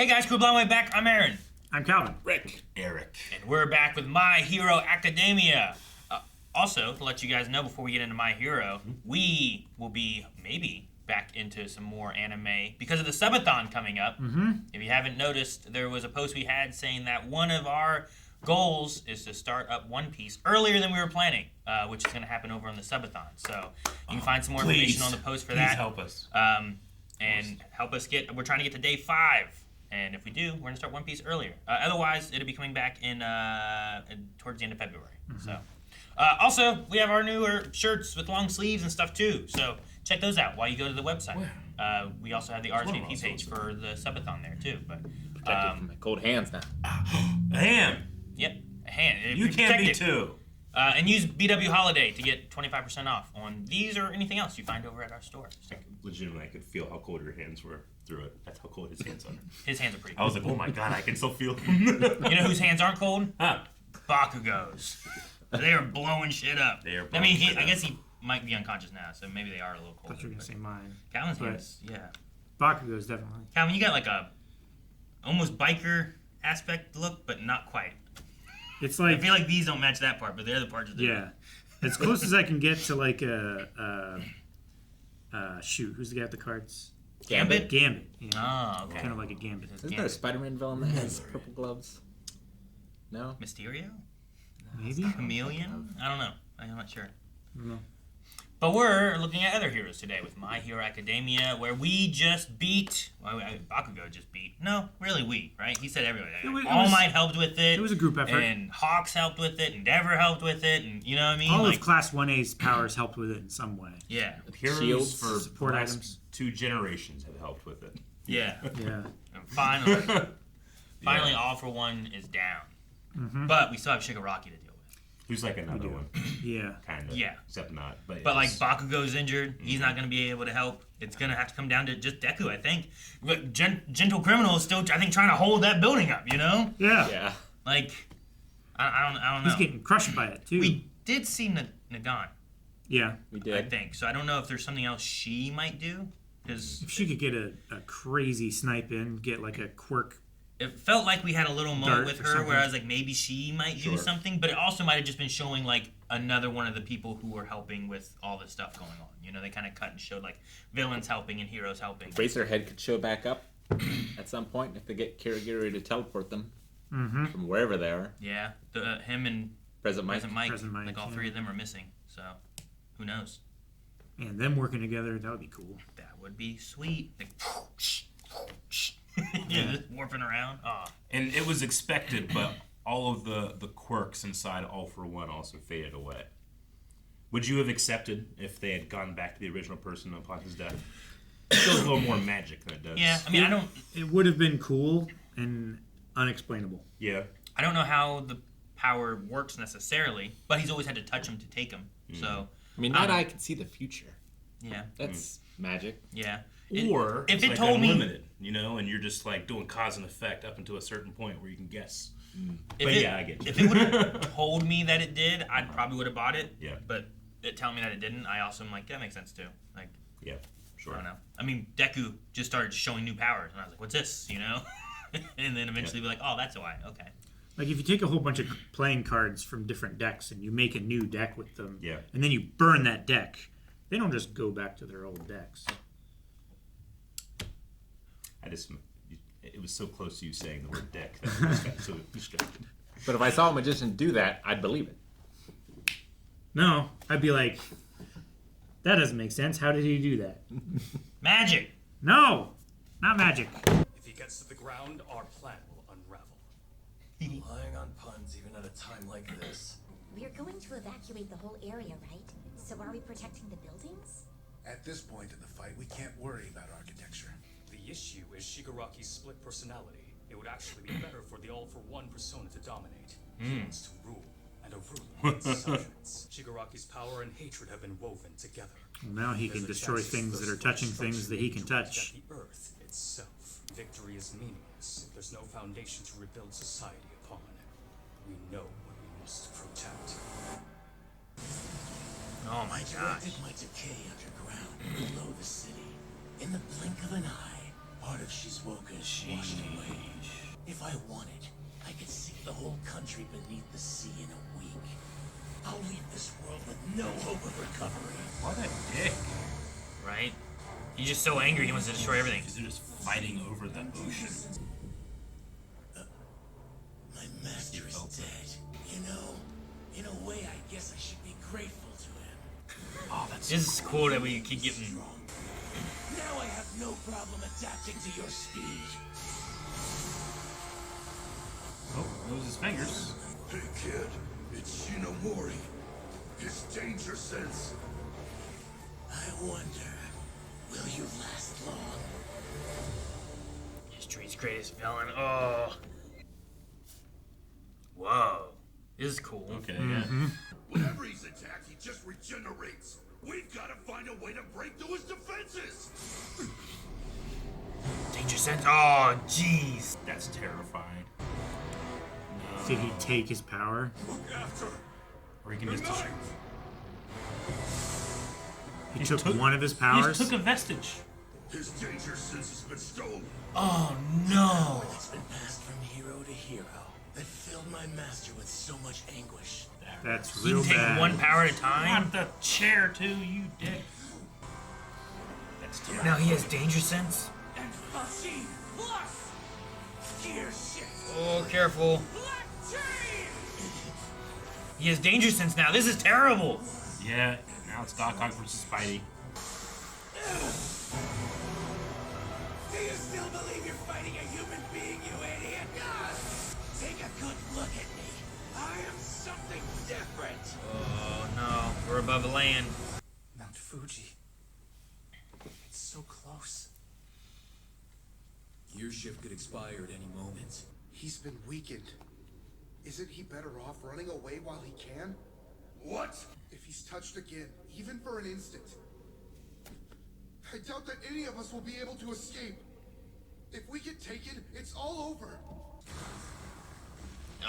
Hey guys, Crew Blonde Way back. I'm Aaron. I'm Calvin. Rick. Eric. And we're back with My Hero Academia. Also, to let you guys know before we get into My Hero, we will be maybe back into some more anime because of the subathon coming up. If you haven't noticed, there was a post we had saying that one of our goals is to start up One Piece earlier than we were planning, which is going to happen over on the subathon. So you can find some more information on the post for that. Please help us. And help us get, we're trying to get to day 5. And if we do, we're going to start One Piece earlier. Otherwise, it'll be coming back in towards the end of February. So, also, we have our newer shirts with long sleeves and stuff too. So check those out while you go to the website. We also have the RSVP page for the subathon there too. But protected from my cold hands now. A hand. Yep, a hand. You can be too. And use BW Holiday to get 25% off on these or anything else you find over at our store. So. Legitimately, I could feel how cold your hands were through it. That's how cold his hands are. His hands are pretty cold. I was like, oh my god, I can still feel them. You know whose hands aren't cold? Huh. Bakugo's. They are blowing shit up. They are I mean, blowing I guess he might be unconscious now, so maybe they are a little I colder. thought you were going to say mine. Calvin's But- hands, yeah. Bakugo's definitely. Calvin, you got like a almost biker aspect look, but not quite. It's I like, feel like these don't match that part, but the other parts do. yeah. As close as I can get to like shoot, who's the guy with the cards? Gambit? Gambit. Yeah. Oh, okay. Kind of like a Gambit. Isn't there a Spider-Man villain that has purple gloves? No? Mysterio? Maybe? Chameleon? I don't know. I'm not sure. I don't know. But we're looking at other heroes today with My Hero Academia, where we just beat. Well, Bakugo just beat. No, really, we, right? He said everybody. All Might helped with it. It was a group effort. And Hawks helped with it. Endeavor helped with it. And you know what I mean? All like, of Class 1A's powers helped with it in some way. yeah. Heroes Shields, for support the last items. 2 generations have helped with it. Yeah. Yeah. And finally, All for One is down. But we still have Shigaraki to deal with. Who's like another one, Yeah. kind of. Yeah. Except not. But Like Bakugo's injured, he's not going to be able to help. It's going to have to come down to just Deku, I think. But Gentle Criminal is still, I think, trying to hold that building up. You know, Yeah. Yeah. like I don't know. He's getting crushed by it, too. We did see Nagan, Yeah. We I did. think. So I don't know if there's something else she might do, because If she could get a crazy snipe in, get like a Quirk. it felt like we had a little moment Dart with or her where something. I was like, maybe she might do Sure. something, but it also might have just been showing like another one of the people who were helping with all this stuff going on. You know, they kind of cut and showed like villains helping and heroes helping. Razorhead could show back up at some point if they get Kirigiri to teleport them from wherever they are. Yeah, him and Present Mike. Present Mike, Mike, all yeah. 3 of them are missing. So, who knows? And them working together, that would be cool. That would be sweet. Like, yeah, just warping around. Oh. And it was expected, but all of the quirks inside All for One also faded away. Would you have accepted if they had gone back to the original person upon his death? It feels a little more magic than it does. Yeah, I mean, I don't It would have been cool and unexplainable. Yeah. know how the power works necessarily, but he's always had to touch him to take him. So, I mean, Night Eye can see the future. yeah, That's magic. yeah. Or if it's it like told me, unlimited, you know, and you're just like doing cause and effect up until a certain point where you can guess. if But it, yeah, I get you. if it would have told me that it did, I probably would have bought it. Yeah. But it telling me that it didn't, I also am like, that makes sense too. Like, Yeah, sure. I don't know. I mean, Deku just started showing new powers, and I was like, what's this? You know? And then eventually be like, oh, that's why. Okay. Like if you take a whole bunch of playing cards from different decks and you make a new deck with them, Yeah. and then you burn that deck, they don't just go back to their old decks. It was so close to you saying the word deck that I just got so distracted. But if I saw a magician do that, I'd believe it. No, I'd be like, that doesn't make sense. How did he do that? Magic! No, not magic. If he gets to the ground, our plan will unravel. Relying on puns even at a time like this. We're going to evacuate the whole area, right? So are we protecting the buildings? At this point in the fight, we can't worry about architecture. The issue is Shigaraki's split personality. It would actually be better for the all-for-one persona to dominate. He wants to rule, and a ruler needs subjects. Shigaraki's power and hatred have been woven together. Well, now he can There's a destroy chance things his that are first touching destruction things that he can will protect touch. The earth itself. Victory is meaningless if there's no foundation to rebuild society upon. We know what we must protect. Oh my gosh. Directed my decay underground, below the city. In the blink of an eye, part of Shizuoka is washed away. I wanted, I could sink the whole country beneath the sea in a week. I'll leave this world with no hope of recovery. What a dick. Right? He's just so angry he wants to destroy everything. Because they're just fighting over the ocean. My master is dead. You know, in a way, I guess I should be grateful to him. Oh, that's This is cool that we keep getting. Now I have no problem adapting to your speed. Oh, those his fingers. Hey kid, it's Shinomori. His danger sense. I wonder, will you last long? History's greatest villain. Oh. Whoa. This is cool. Okay, yeah. Whenever he's attacked, he just regenerates. We've got to find a way to break through his defenses. Danger sense. Oh, jeez. That's terrifying. Did he take his power? Look after. Or he can just... He took one of his powers? He just took a vestige. His danger sense has been stolen. Oh, no. It's been passed from hero to hero. That filled my master with so much anguish. That's You real can take bad. one power at a time? Not the chair, too, you dick. That's terrible. Now he has danger sense? And Fashi plus gear shift. Oh, careful. Black chain. He has danger sense now. This is terrible. Yeah, now it's Doc Ock versus Spidey. Do you still believe you're fighting a human being, you idiot? Take a good look at me. I am something different. Oh, no. We're above the land. Mount Fuji. It's so close. Gear shift could expire at any moment. He's been weakened. Isn't he better off running away while he can? What? If he's touched again, even for an instant. I doubt that any of us will be able to escape. If we get taken, it's all over.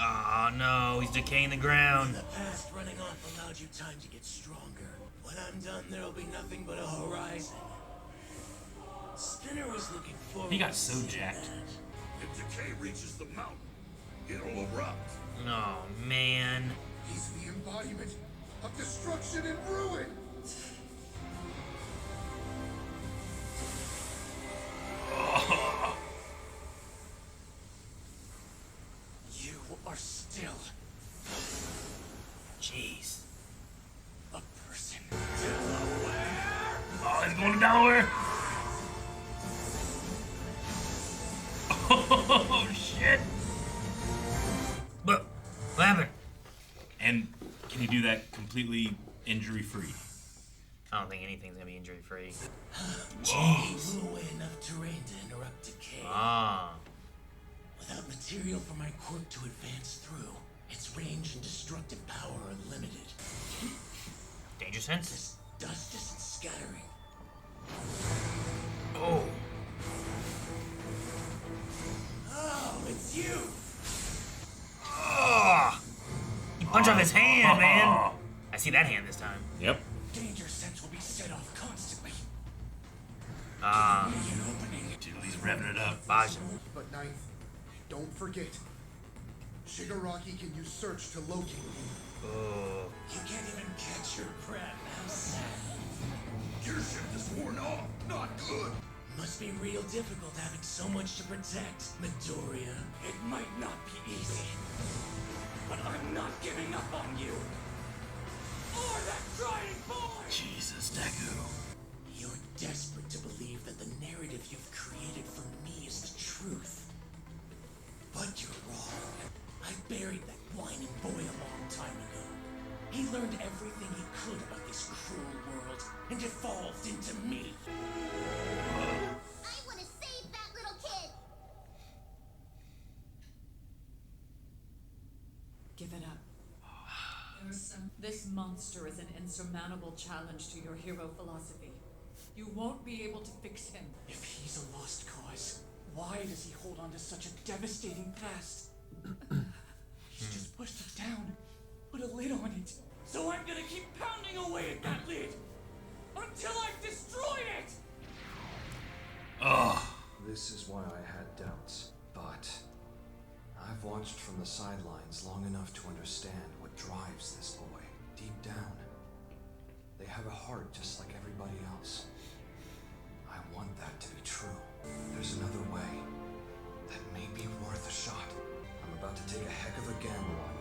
Oh, no. He's decaying the ground. In the past, running off allowed you time to get stronger. When I'm done, there'll be nothing but a horizon. Spinner was looking forward. He got to so seeing jacked. that. If Decay reaches the mountain, it'll erupt. Oh, man. He's the embodiment of destruction and ruin. You are still Jeez. a person. Oh, he's going to Delaware. Oh, shit. What happened? And can you do that completely injury-free? I don't think anything's gonna be injury-free. He blew away enough terrain to interrupt decay. Ah. Without material for my quirk to advance through, its range and destructive power are limited. Danger sense? This dust isn't scattering. Oh. Oh, it's you! Oh. You punch off his hand, man. I see that hand this time. Yep. Danger sense will be set off constantly. Ah. An opening. Dude, he's revving it up. Bajin. But Ninth, don't forget, Shigaraki can use search to locate me. Oh. You can't even catch your breath. How sad. Gear shift is worn off. Not good. Must be real difficult having so much to protect, Midoriya. It might not be easy, but I'm not giving up on you. Or that trying boy! Jesus, Deku. You're desperate to believe that the narrative you've created for me is the truth. But you're wrong. I buried that whining boy a long time ago. He learned everything he could about this cruel world and evolved into me. I want to save that little kid. Give it up. This monster is an insurmountable challenge to your hero philosophy. You won't be able to fix him. If he's a lost cause, why does he hold on to such a devastating past? He's just pushed it down, put a lid on it. So I'm gonna keep pounding away at that lid until I destroy it! Ugh. This is why I had doubts, but watched from the sidelines long enough to understand what drives this boy. Deep down, they have a heart just like everybody else. I want that to be true. There's another way that may be worth a shot. I'm about to take a heck of a gamble on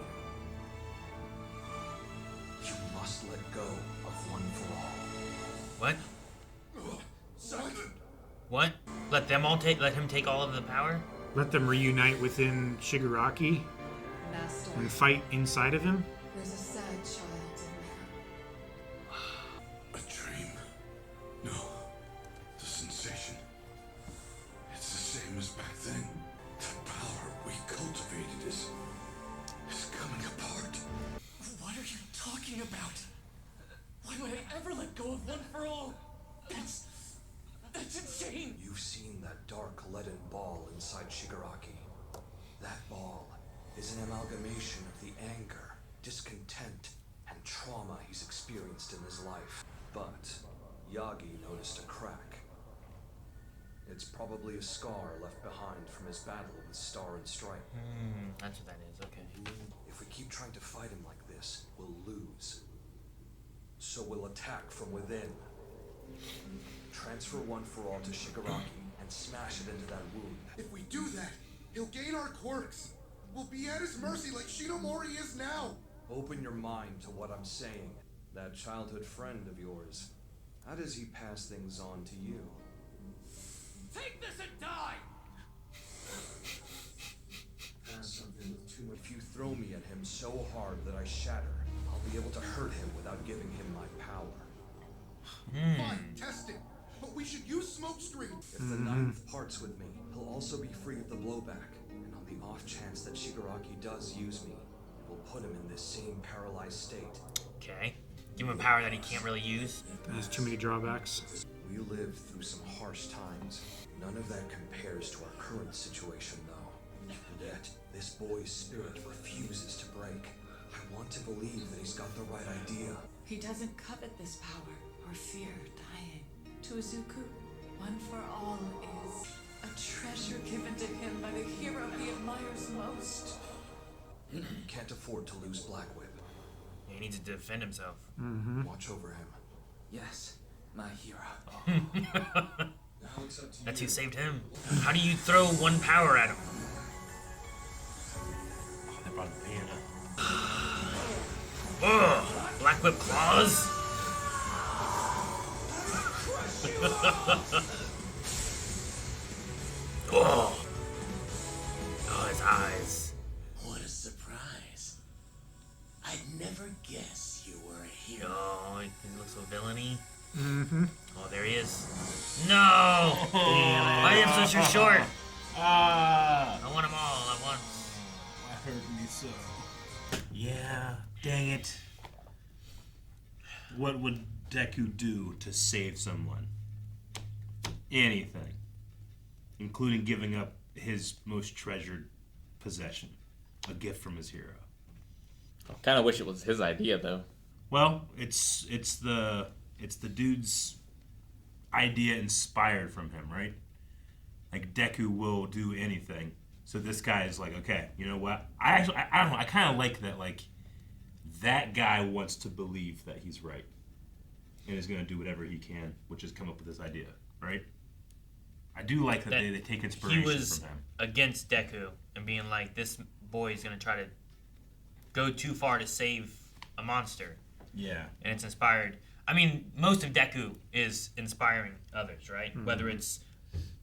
you. You must let go of One for All. What? What? What? Let him take all of the power? Let them reunite within Shigaraki Master, and fight inside of him? there's a sad child in there. A dream? No. The sensation. It's the same as back then. The power we cultivated is coming apart. What are you talking about? Why would I ever let go of One for All? That's insane! You've seen that dark leaden ball inside Shigaraki. That ball is an amalgamation of the anger, discontent, and trauma he's experienced in his life. But Yagi noticed a crack. It's probably a scar left behind from his battle with Star and Stripe. That's what that is, okay. If we keep trying to fight him like this, we'll lose. So we'll attack from within. Transfer One for All to Shigaraki and smash it into that wound. If we do that, he'll gain our quirks. We'll be at his mercy like Shinomori is now. Open your mind to what I'm saying. That childhood friend of yours, how does he pass things on to you? Take this and die! Pass something with too much. If you throw me at him so hard that I shatter, I'll be able to hurt him without giving him my power. Fine, test it. But we should use smokescreen. If the ninth parts with me, he'll also be free of the blowback. And on the off chance that Shigaraki does use me, it will put him in this same paralyzed state. Okay. Give him a power that he can't really use. There's too many drawbacks. We lived through some harsh times. None of that compares to our current situation, though. And yet, this boy's spirit refuses to break. I want to believe that he's got the right idea. He doesn't covet this power or fear dying. To Izuku, One for All is a treasure given to him by the hero he admires most. Can't afford to lose Black Whip. He needs to defend himself. Watch over him. Yes, my hero. Now it's up to That's you. who saved him. How do you throw one power at him? Oh, they brought Marietta. Ugh! Black Whip claws? Oh! Oh, his eyes. What a surprise. I'd never guess you were a hero. Oh, he looks so villainy. Oh, there he is. No! Why are you so short? I want them all at once. That hurt me so. Yeah, dang it. What would Deku do to save someone? Anything. Including giving up his most treasured possession. A gift from his hero. I kind of wish it was his idea, though. Well, it's the dude's idea inspired from him, right? Like Deku will do anything. So this guy is like, okay, you know what? I don't know. I kind of like that. Like that guy wants to believe that he's right, and is going to do whatever he can, which is come up with this idea, right? I do like that, That they take inspiration He was from him. against Deku and being like, this boy is going to try to go too far to save a monster. Yeah. And it's inspired. I mean, most of Deku is inspiring others, right? Whether it's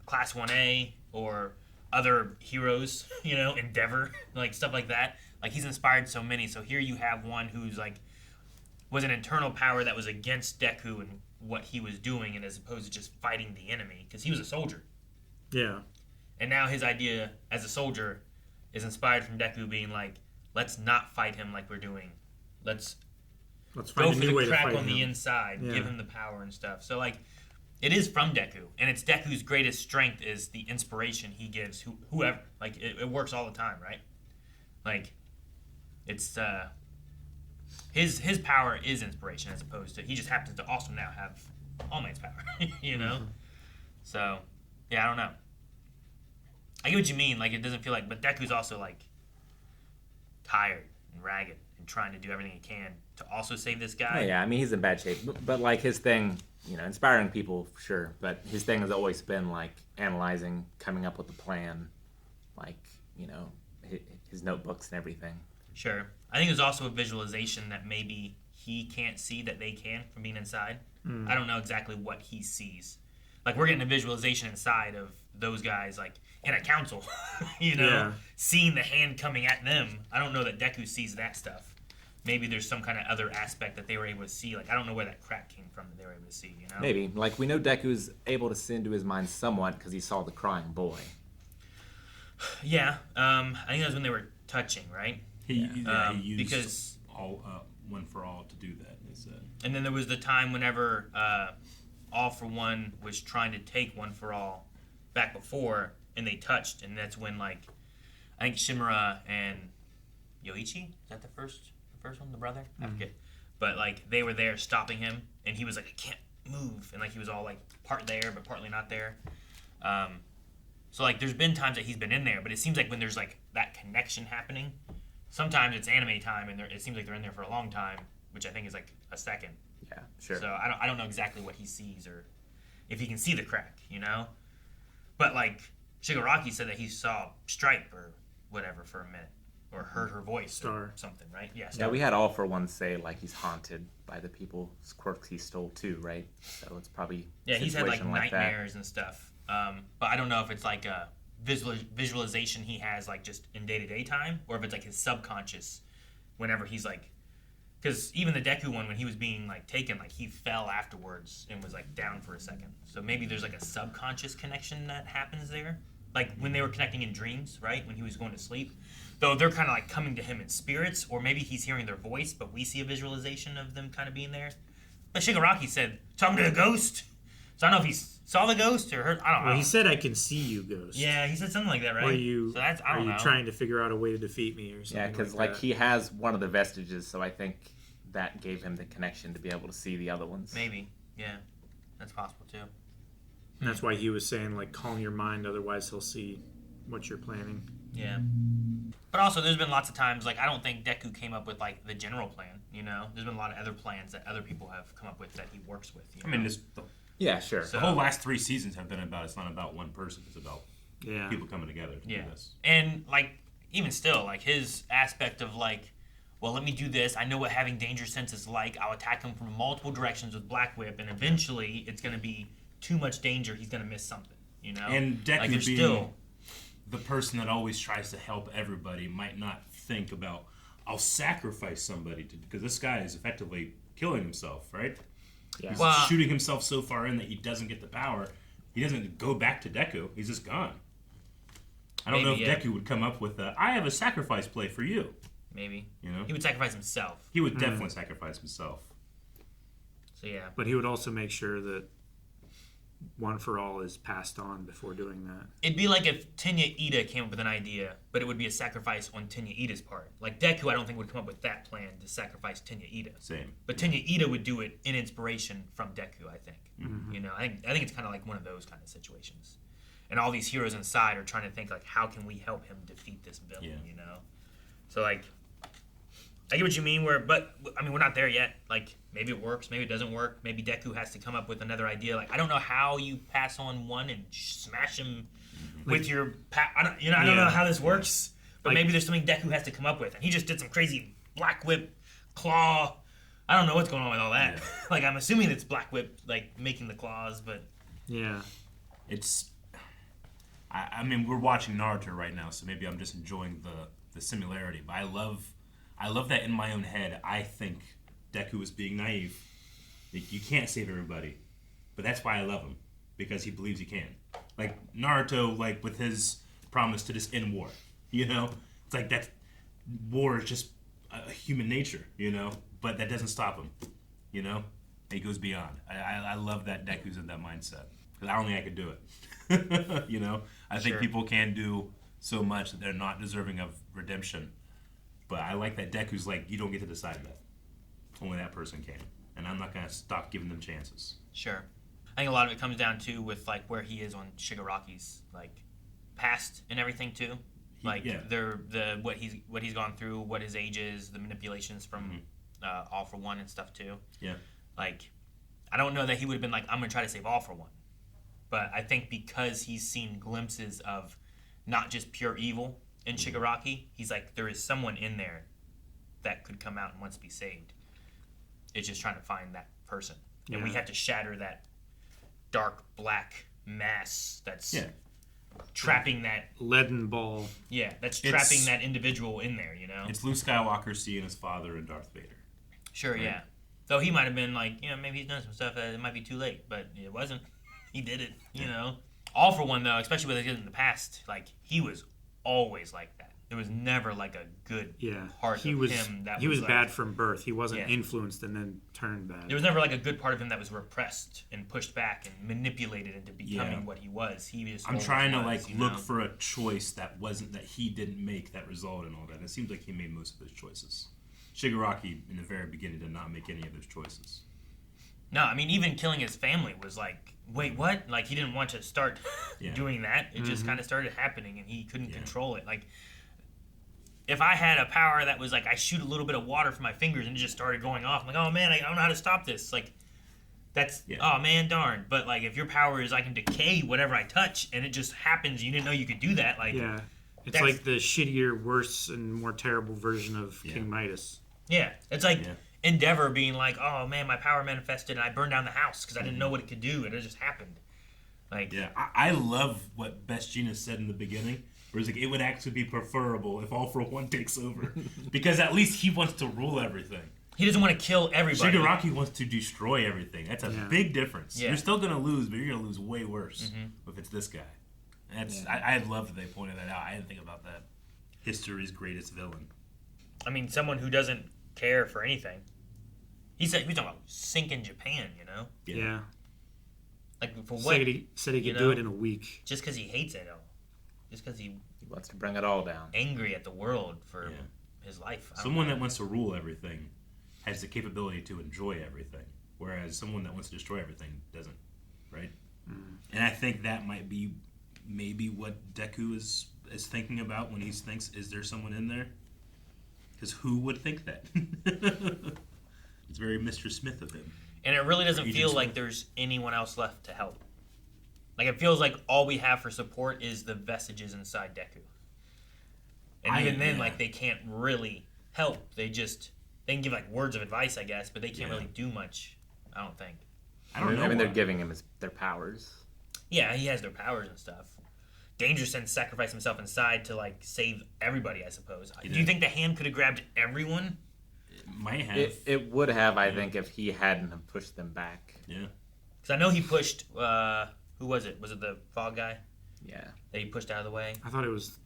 Class 1A or other heroes, you know, Endeavor, like stuff like that. Like he's inspired so many. So here you have one who's like was an internal power that was against Deku and what he was doing, and as opposed to just fighting the enemy, because he was a soldier. Yeah. And now his idea as a soldier is inspired from Deku being like, let's not fight him like we're doing. Let's Go find for the way to crack fight on the him. inside, Yeah. give him the power and stuff. So like, it is from Deku, and it's Deku's greatest strength is the inspiration he gives whoever. Like it works all the time, right? Like it's his power is inspiration as opposed to he just happens to also now have All Might's power, you know. So yeah, I don't know. I get what you mean. Like it doesn't feel like, but Deku's also like tired and ragged and trying to do everything he can to also save this guy. Oh, yeah, I mean, he's in bad shape. But like, his thing, inspiring people, sure. But his thing has always been, like, analyzing, coming up with a plan. Like, his notebooks and everything. Sure. I think there's also a visualization that maybe he can't see that they can from being inside. I don't know exactly what he sees. Like, we're getting a visualization inside of those guys, like, in a council, seeing the hand coming at them. I don't know that Deku sees that stuff. Maybe there's some kind of other aspect that they were able to see. Like, I don't know where that crack came from that they were able to see, Maybe. Like, we know Deku's able to see into his mind somewhat because he saw the crying boy. Yeah. I think that was when they were touching, right? He used because all One for All to do that, they said. And then there was the time whenever All for One was trying to take One for All back before, and they touched, and that's when, like, I think Shimura and Yoichi, is that the first one, the brother? I forget. But, like, they were there stopping him, and he was like, I can't move, and, like, he was all, like, part there, but partly not there. So, like, there's been times that he's been in there, but it seems like when there's, like, that connection happening, sometimes it's anime time, and it seems like they're in there for a long time, which I think is, like, a second. Yeah, sure. So I don't know exactly what he sees or if he can see the crack, But, like, Shigaraki said that he saw Stripe or whatever for a minute, or heard her voice or something, right? Yeah, Yeah, we had All for One say, like, he's haunted by the people's quirks he stole, too, right? So it's probably he's had, like, like nightmares and stuff. But I don't know if it's, like, a visualization he has, like, just in day-to-day time, or if it's, like, his subconscious whenever he's, like... Because even the Deku one, when he was being, like, taken, like, he fell afterwards and was, like, down for a second. So maybe there's, like, a subconscious connection that happens there. Like, when they were connecting in dreams, right? When he was going to sleep. Though they're kind of, like, coming to him in spirits, or maybe he's hearing their voice, but we see a visualization of them kind of being there. But Shigaraki said, talking to a ghost. So I don't know if he saw the ghost or heard, I don't know. Well, he said, I can see you, ghost. Yeah, he said something like that, right? Or you, so that's, I don't are you know. trying to figure out a way to defeat me or something? Yeah, because, like, he has one of the vestiges, so I think that gave him the connection to be able to see the other ones. Maybe, yeah. That's possible, too. And that's why he was saying, like, calm your mind, otherwise he'll see what you're planning. Yeah. But also, there's been lots of times, like, I don't think Deku came up with, like, the general plan, There's been a lot of other plans that other people have come up with that he works with, I mean, yeah, sure. The whole last 3 seasons have been about, it's not about one person, it's about people coming together to do this. And, like, even still, like, his aspect of, like, well, let me do this. I know what having danger sense is like. I'll attack him from multiple directions with Black Whip, and eventually it's going to be too much danger. He's going to miss something, And Deku like, being still... the person that always tries to help everybody might not think about, I'll sacrifice somebody because this guy is effectively killing himself, right? Yeah. He's shooting himself so far in that he doesn't get the power. He doesn't go back to Deku. He's just gone. I don't know if Deku would come up with I have a sacrifice play for you. Maybe. He would sacrifice himself. He would definitely sacrifice himself. So, yeah. But he would also make sure that One for All is passed on before doing that. It'd be like if Tenya Ida came up with an idea, but it would be a sacrifice on Tenya Ida's part. Like, Deku, I don't think would come up with that plan to sacrifice Tenya Ida. Same. But Tenya Ida would do it in inspiration from Deku, I think. I think it's kind of like one of those kind of situations. And all these heroes inside are trying to think, like, how can we help him defeat this villain, So, like, I get what you mean, but I mean, we're not there yet. Like, maybe it works, maybe it doesn't work. Maybe Deku has to come up with another idea. Like, I don't know how you pass on one and smash him with your... I don't know how this works, but maybe there's something Deku has to come up with. And he just did some crazy Black Whip, claw... I don't know what's going on with all that. Yeah. Like, I'm assuming it's Black Whip, like, making the claws, but... Yeah. It's... I mean, we're watching Naruto right now, so maybe I'm just enjoying the similarity. But I love that in my own head, I think Deku is being naive. Like, you can't save everybody. But that's why I love him. Because he believes he can. Like, Naruto, like, with his promise to just end war. It's like that war is just a human nature, But that doesn't stop him, It goes beyond. I love that Deku's in that mindset. Because I don't think I could do it. I think people can do so much that they're not deserving of redemption. But I like that Deku's like, you don't get to decide that. Only that person can. And I'm not going to stop giving them chances. Sure. I think a lot of it comes down to with, like, where he is on Shigaraki's, like, past and everything, too. Like yeah. what he's gone through, what his age is, the manipulations from All for One and stuff too. Yeah. Like, I don't know that he would have been like, I'm gonna try to save All for One, but I think because he's seen glimpses of not just pure evil in Shigaraki, he's like, there is someone in there that could come out and wants to be saved. It's just trying to find that person, and we have to shatter that dark black mass that's trapping that leaden ball. Yeah, that's trapping that individual in there. It's Luke Skywalker seeing his father and Darth Vader. Sure, right? Yeah. Though he might have been like, maybe he's done some stuff that it might be too late, but it wasn't. He did it. All for One though, especially with it in the past, like he was always like that. There was never like a good part of him that he was like, bad from birth. He wasn't influenced and then turned bad. There was never like a good part of him that was repressed and pushed back and manipulated into becoming what he was. I'm trying to look for a choice that he didn't make that result and all that. And it seems like he made most of his choices. Shigaraki in the very beginning did not make any of those choices. No, I mean even killing his family was like, wait, what? Like he didn't want to start doing that. It just kind of started happening and he couldn't control it. Like if I had a power that was like I shoot a little bit of water from my fingers and it just started going off, I'm like, oh man, I don't know how to stop this. Like that's oh man, darn. But like if your power is I can decay whatever I touch and it just happens, you didn't know you could do that. Like it's like the shittier, worse, and more terrible version of King Midas. Yeah, it's like Endeavor being like, oh man, my power manifested and I burned down the house because I didn't know what it could do and it just happened. Like I love what Vestige said in the beginning. Where it's like, it would actually be preferable if All for One takes over. Because at least he wants to rule everything. He doesn't want to kill everybody. Shigaraki wants to destroy everything. That's a big difference. Yeah. You're still going to lose, but you're going to lose way worse if it's this guy. I love that they pointed that out. I didn't think about that. History's greatest villain. I mean, someone who doesn't care for anything. He was talking about sinking Japan, Yeah. Like, for what? Said he could do it in a week. Just because he hates it all. Just because he wants to bring it all down. Angry at the world for his life. Someone that wants to rule everything has the capability to enjoy everything, whereas someone that wants to destroy everything doesn't, right? And I think that might be maybe what Deku is thinking about when he thinks, is there someone in there? Because who would think that? It's very Mr. Smith of him. And it really doesn't feel like there's anyone else left to help. Like, it feels like all we have for support is the Vestiges inside Deku. And even then, like, they can't really help. They can give, like, words of advice, I guess, but they can't really do much, I don't think. I don't know. I mean, they're giving him their powers. Yeah, he has their powers and stuff. Danger Sense sacrificed himself inside to, like, save everybody, I suppose. Do you think the hand could have grabbed everyone? It might have. It would have, I think, if he hadn't have pushed them back. Yeah. Because I know he pushed... who was it? Was it the Fog guy? Yeah. That he pushed out of the way? I thought it was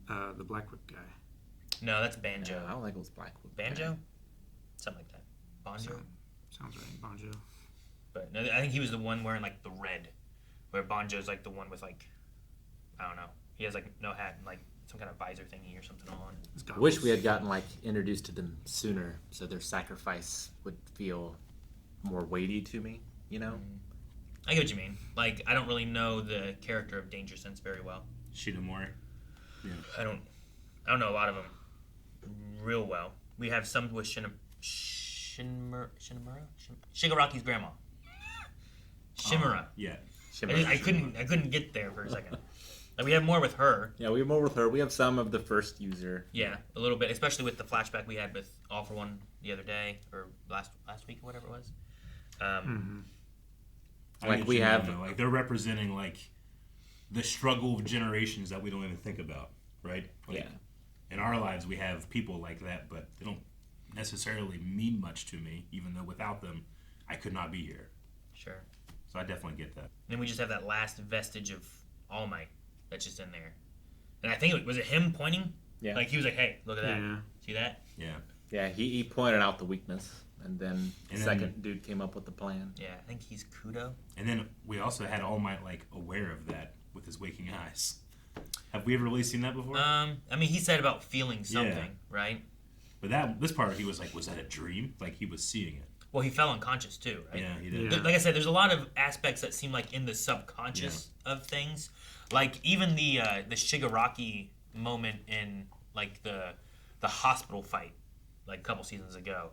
the Blackwood guy. No, that's Banjo. No, I don't think it was Blackwood. Banjo? Something like that. Banjo? Sounds right, Banjo. But no, I think he was the one wearing, like, the red. Where Banjo's, like, the one with, like... I don't know. He has, like, no hat and, like, some kind of visor thingy or something on. Wish we had gotten, like, introduced to them sooner so their sacrifice would feel more weighty to me, I get what you mean. Like, I don't really know the character of Danger Sense very well. Shinomori. Yeah. I don't know a lot of them real well. We have some with Shigaraki's grandma. Shimura. Yeah. I couldn't get there for a second. Like, we have more with her. Yeah, we have more with her. We have some of the first user. Yeah, a little bit, especially with the flashback we had with All for One the other day or last week or whatever it was. Like we have, like they're representing like the struggle of generations that we don't even think about, right? Like, in our lives, we have people like that, but they don't necessarily mean much to me. Even though without them, I could not be here. Sure. So I definitely get that. And then we just have that last vestige of All Might that's just in there. And I think was it him pointing? Yeah. Like he was like, "Hey, look at that. See that?" Yeah. Yeah. He pointed out the weakness. And then the second dude came up with the plan. Yeah, I think he's Kudo. And then we also had All Might like aware of that with his waking eyes. Have we ever really seen that before? I mean, he said about feeling something, right? But this part, he was like, was that a dream? Like he was seeing it. Well, he fell unconscious too, right? Yeah, he did. Yeah. Like I said, there's a lot of aspects that seem like in the subconscious of things. Like even the Shigaraki moment in like the hospital fight, like a couple seasons ago,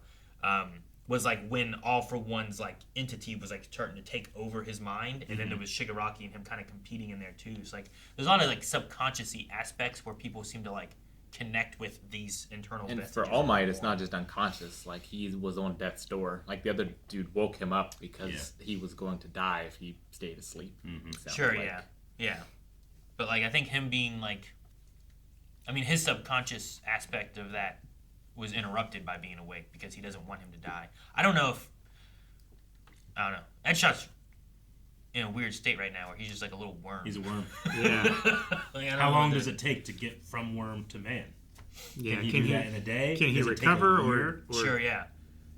was like when All for One's like entity was like starting to take over his mind, and then there was Shigaraki and him kind of competing in there too. So like there's a lot of like subconscious-y aspects where people seem to like connect with these internal. And vestiges for All Might, it's not just unconscious. Like he was on death's door. Like the other dude woke him up because he was going to die if he stayed asleep. Sure, yeah. But like I think him being like, I mean, his subconscious aspect of that was interrupted by being awake because he doesn't want him to die. I don't know. Edgeshot's in a weird state right now where he's just like a little worm. He's a worm. Yeah. Like, I don't How know long what does it take to get from worm to man? Yeah. Can he do that in a day? Can he Does it take recover a year? or Sure, yeah.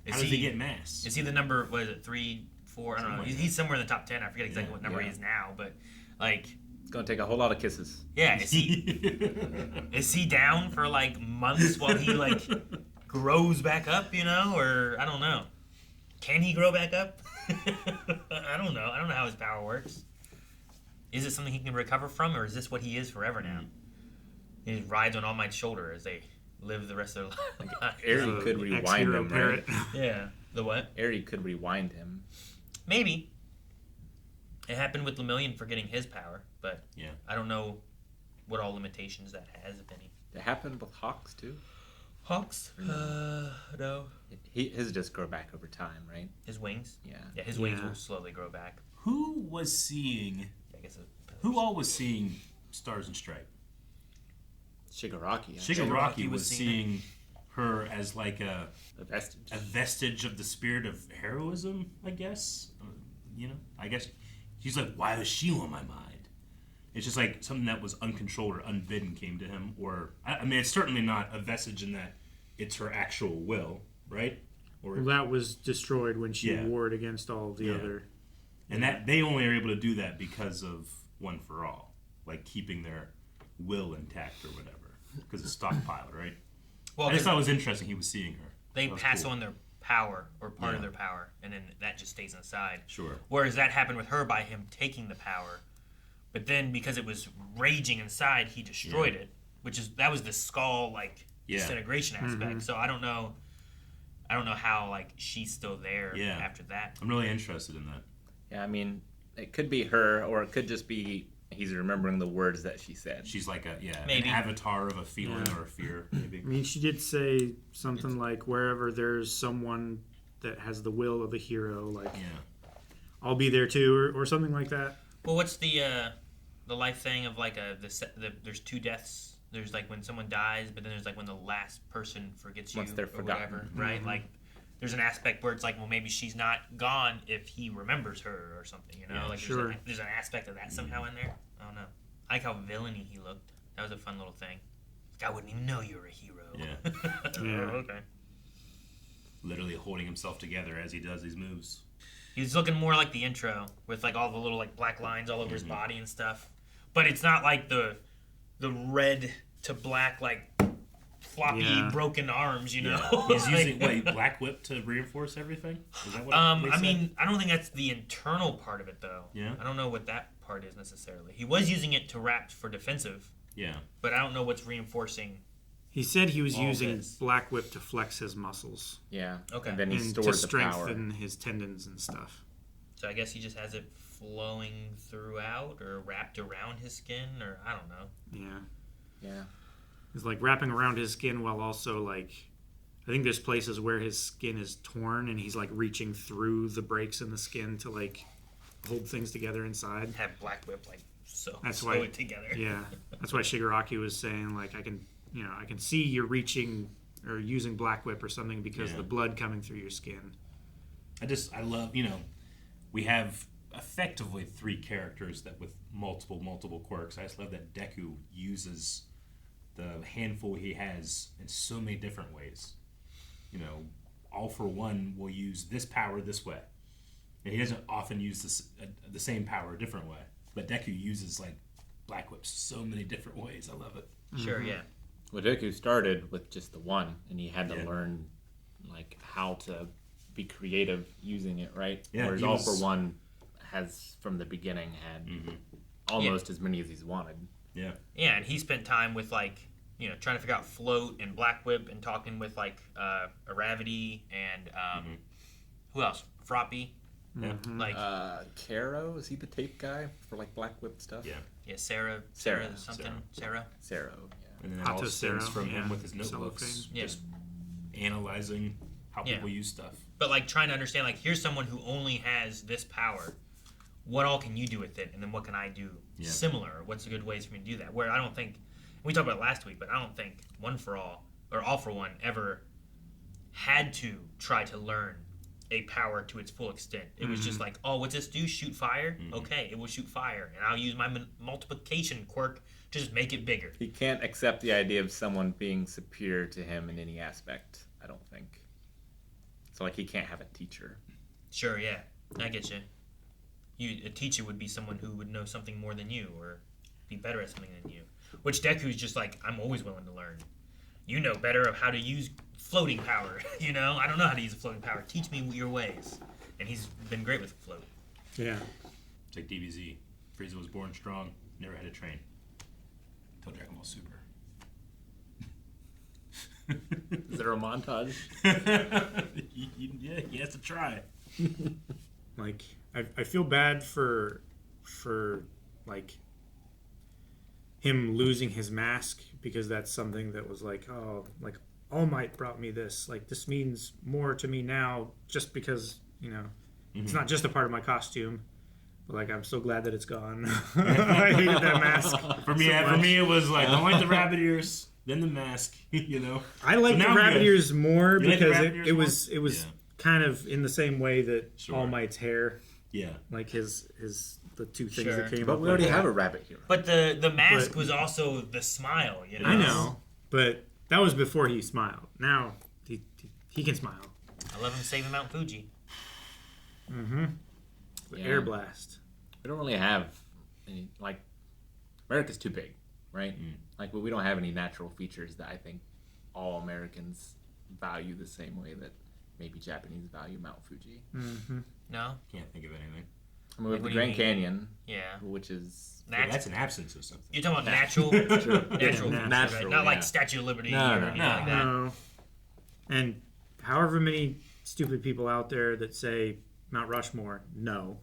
How does he get mass? Is he the number? What is it? 3, 4? I don't know. He's somewhere in the top 10. I forget exactly what number he is now, but like. It's gonna take a whole lot of kisses. Yeah, is he down for like months while he like grows back up, you know, or I don't know. Can he grow back up? I don't know. I don't know how his power works. Is it something he can recover from, or is this what he is forever now? He rides on All Might's shoulder as they live the rest of their life. Eri could rewind him, right? Yeah. The what? Eri could rewind him. Maybe. It happened with Lemillion for getting his power, but I don't know what all limitations that has, if any. It happened with Hawks too. Hawks? No. His just grow back over time, right? His wings? Yeah. Yeah, his wings will slowly grow back. Who was seeing? Who all was seeing Stars and Stripe? Shigaraki. Shigaraki was seeing her as like a vestige. A vestige of the spirit of heroism, I guess. You know, I guess he's like, why was she on my mind? It's just like something that was uncontrolled or unbidden came to him. Or, I mean, it's certainly not a vestige in that it's her actual will, right? Or well, that was destroyed when she warred against all the other. And that they only are able to do that because of One for All, like keeping their will intact or whatever, because it's stockpiled, right? Well, I just thought it was interesting he was seeing her. They pass on their power or part of their power, and then that just stays inside. Sure. Whereas that happened with her by him taking the power, but then because it was raging inside, he destroyed it, that was the skull like disintegration aspect. So I don't know how like she's still there after that. I'm really interested in that. Yeah, I mean, it could be her, or it could just be he's remembering the words that she said. She's like an avatar of a feeling or a fear, maybe. I mean, she did say something like, wherever there's someone that has the will of a hero, like, I'll be there too, or something like that. Well, what's the life thing of like there's 2 deaths? There's like when someone dies, but then there's like when the last person forgets Once you they're or forgotten. whatever, right? Like there's an aspect where it's like, well, maybe she's not gone if he remembers her or something, you know? There's an aspect of that somehow in there. I don't know. I like how villainy he looked. That was a fun little thing. Like, I wouldn't even know you were a hero. Yeah. Okay. Literally holding himself together as he does these moves. He's looking more like the intro with like all the little like black lines all over his body and stuff. But it's not like the red to black like floppy broken arms, you know. He's using Black Whip to reinforce everything? Is that what I mean, I don't think that's the internal part of it though. Yeah. I don't know what that part is necessarily. He was using it to wrap for defensive. Yeah. But I don't know what's reinforcing. He said he was using Black Whip to flex his muscles. Yeah. Okay. And then he stored to the strengthen his tendons and stuff. So I guess he just has it flowing throughout or wrapped around his skin, or I don't know. Yeah. It's like wrapping around his skin while also like, I think there's places where his skin is torn and he's like reaching through the breaks in the skin to like hold things together inside. Have Black Whip like sew it together. Yeah. That's why Shigaraki was saying like, I can see you're reaching or using Black Whip or something because of the blood coming through your skin. I love, we have effectively 3 characters that with multiple quirks. I just love that Deku uses the handful he has in so many different ways. All for One will use this power this way. And he doesn't often use the same power a different way. But Deku uses like Black Whips so many different ways. I love it. Sure, yeah. Well, Deku started with just the one, and he had to learn like how to be creative using it, right? Yeah, whereas All for One has from the beginning had almost as many as he's wanted. Yeah. Yeah, and he spent time with like, you know, trying to figure out float and black whip and talking with like Aravity and who else? Froppy. Yeah. Like Caro, is he the tape guy for like Black Whip stuff? Yeah. yeah, Sarah Sarah. something. Sarah. Caro, yeah. And then it all Otto stems Cero, from him yeah. with his notebooks, Cellophane. Yeah. just analyzing how Yeah. people use stuff. But like trying to understand like here's someone who only has this power. What all can you do with it, and then what can I do similar? What's the good ways for me to do that? Where I don't think we talked about it last week, but I don't think One for All or All for One ever had to try to learn a power to its full extent. It was just like, oh, what's this do? Shoot fire? Okay, it will shoot fire, and I'll use my multiplication quirk to just make it bigger. He can't accept the idea of someone being superior to him in any aspect, I don't think. So, like, he can't have a teacher. Sure, yeah, I get you. A teacher would be someone who would know something more than you or be better at something than you. Which Deku's just like, I'm always willing to learn. You know better of how to use floating power. You know, I don't know how to use a floating power. Teach me your ways. And he's been great with float. Yeah. It's like DBZ. Frieza was born strong, never had to train. Until Dragon Ball Super. Is there a montage? Yeah, he has to try. Like, I feel bad for like him losing his mask, because that's something that was like, oh, like All Might brought me this. Like, this means more to me now just because, you know, it's not just a part of my costume. But like, I'm so glad that it's gone. I hated that mask. For me, so for much. me, it was like, I like the rabbit ears, then the mask. You know. I like So the now rabbit we- ears more You like the because rabbit it ears was more? kind of in the same way that Sure. All Might's hair, Yeah. like his the two things Sure. that came But up we already with have that. a rabbit hero. But the mask But- was also the smile, you know? I know, but that was before he smiled. Now he can smile. I love him saving Mount Fuji. The Yeah. air blast. We don't really have any, like, America's too big, right? Like, we don't have any natural features that I think all Americans value the same way that maybe Japanese value Mount Fuji. No? Can't think of anything. I mean, we have What the do you Grand mean? Canyon, Yeah. which is... Well, that's an absence of something. You're talking about natural, Yeah, natural, natural, right? Not like yeah. Statue of Liberty No, or no, anything no. like that. No. And however many stupid people out there that say Mount Rushmore, no.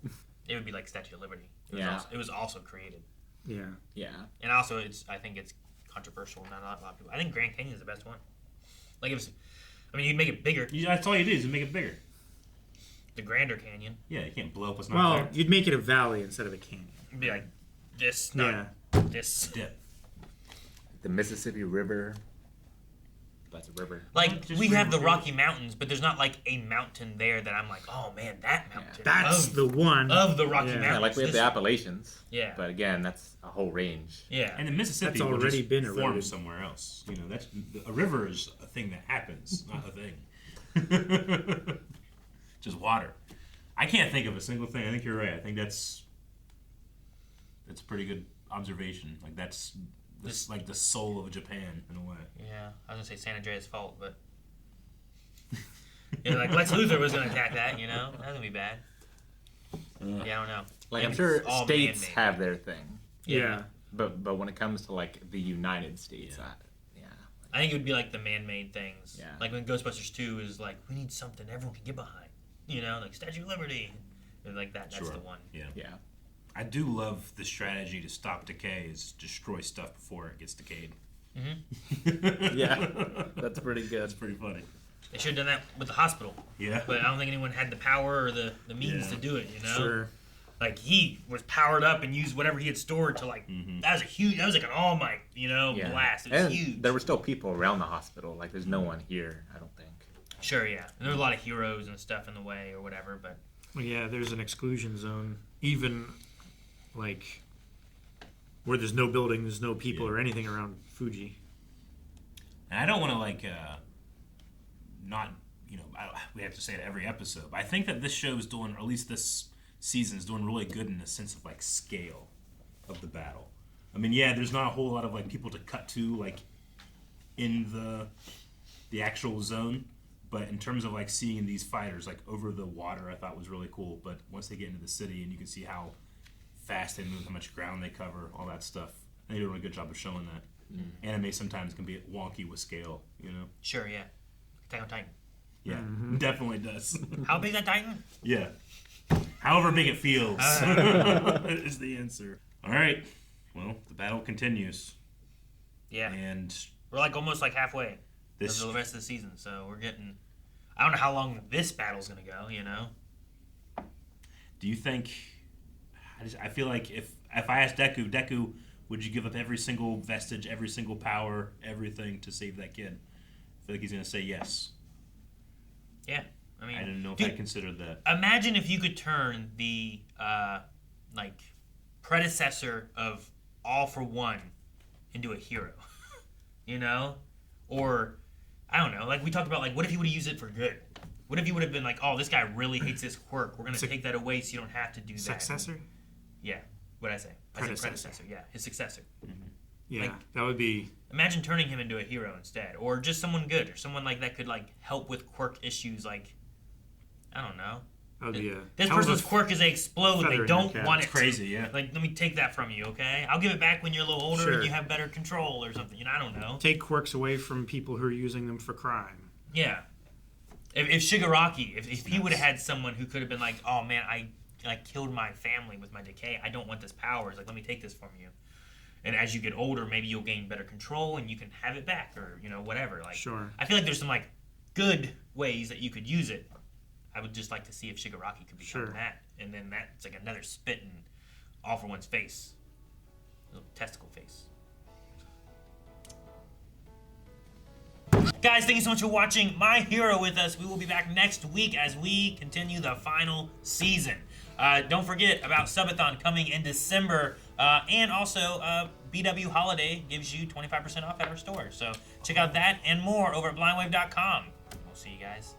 It would be like Statue of Liberty. Yeah. It was also created, Yeah. Yeah. and also I think it's controversial. Not a lot of people. I think Grand Canyon is the best one. Like it was. I mean, you'd make it bigger. That's all you do is make it bigger. The Grander Canyon. Yeah, you can't blow up what's not Well, there. you'd make it a valley instead of a canyon. It'd be like this, not this. Dip. The Mississippi River. That's a river. Like Just we have the river. Rocky Mountains, but there's not like a mountain there that I'm like, oh man, that mountain. That's of, the one. of the Rocky Yeah. Mountains. Yeah, like we have the This- Appalachians. Yeah. But again, that's a whole range. Yeah. And the Mississippi That's will already just been form eroded. somewhere else. You know, that's a river is a thing that happens, not a thing. Just water. I can't think of a single thing. I think you're right. I think that's a pretty good observation. Like that's like the soul of Japan in a way. Yeah, I was gonna say San Andreas' fault, but you know, like Lex Luthor was gonna attack that. You know, that's gonna be bad. Yeah, I don't know. Like, I'm Maybe sure it's all states man-made. have their thing. Yeah. But when it comes to, like, the United States, yeah. I think it would be like the man-made things. Yeah. Like when Ghostbusters 2 is like, we need something everyone can get behind. You know, like Statue of Liberty. And like that. That's Sure. the one. Yeah. Yeah. I do love the strategy to stop decay is destroy stuff before it gets decayed. Yeah. That's pretty good. That's pretty funny. They should have done that with the hospital. Yeah. But I don't think anyone had the power or the means Yeah. to do it. You know. Sure. Like he was powered up and used whatever he had stored to like. That was a huge. That was like an All Might. You know, Yeah. blast. It was And huge. there were still people around the hospital. Like, there's no one here, I don't think. Sure, yeah. And there were a lot of heroes and stuff in the way or whatever, but Well, yeah, there's an exclusion zone. Even, like, where there's no buildings, no people Yeah. or anything around Fuji. And I don't want to like not we have to say it every episode, but I think that this show is doing, or at least this season is doing really good in the sense of like scale of the battle. I mean, yeah, there's not a whole lot of like people to cut to like in the actual zone, but in terms of like seeing these fighters like over the water, I thought was really cool. But once they get into the city and you can see how fast they move, how much ground they cover, all that stuff, They do a really good job of showing that. Anime sometimes can be wonky with scale, you know? Sure, yeah. Attack on Titan. Yeah, definitely does. How big is that Titan? Yeah. However big it feels is the answer. All right. Well, the battle continues. Yeah. And We're like almost like halfway this of the rest of the season, so we're getting... I don't know how long this battle's going to go, you know? do you think... I feel like if I asked Deku, would you give up every single vestige, every single power, everything to save that kid? I feel like he's going to say yes. Yeah. I mean, I didn't know if dude, I considered that. Imagine if you could turn the predecessor of All for One into a hero, you know, or I don't know. Like we talked about, like what if he would have used it for good? What if he would have been like, oh, this guy really hates this quirk. We're gonna take that away so you don't have to do that. Successor? Yeah. What did I say? I said Predecessor. predecessor. Yeah, his successor. Yeah, Like- that would be... Imagine turning him into a hero instead, or just someone good, or someone like that could like help with quirk issues. Like I don't know. That would be a... This hell of a person's quirk is they explode. feather They in your don't cap. want It's it. crazy, yeah. Like, let me take that from you, okay? I'll give it back when you're a little older Sure. and you have better control or something. You know, I don't know. Take quirks away from people who are using them for crime. Yeah. If Shigaraki, if he would have had someone who could have been like, oh man, I killed my family with my decay. I don't want this power. It's like, let me take this from you. And as you get older, maybe you'll gain better control and you can have it back, or you know, whatever. Like, Sure. I feel like there's some like good ways that you could use it. I would just like to see if Shigaraki could become Sure. that, and then that's like another spit in All for One's face, little testicle face. Guys, thank you so much for watching My Hero with us. We will be back next week as we continue the final season. Don't forget about Subathon coming in December, and also BW Holiday gives you 25% off at our store. So check out that and more over at blindwave.com. We'll see you guys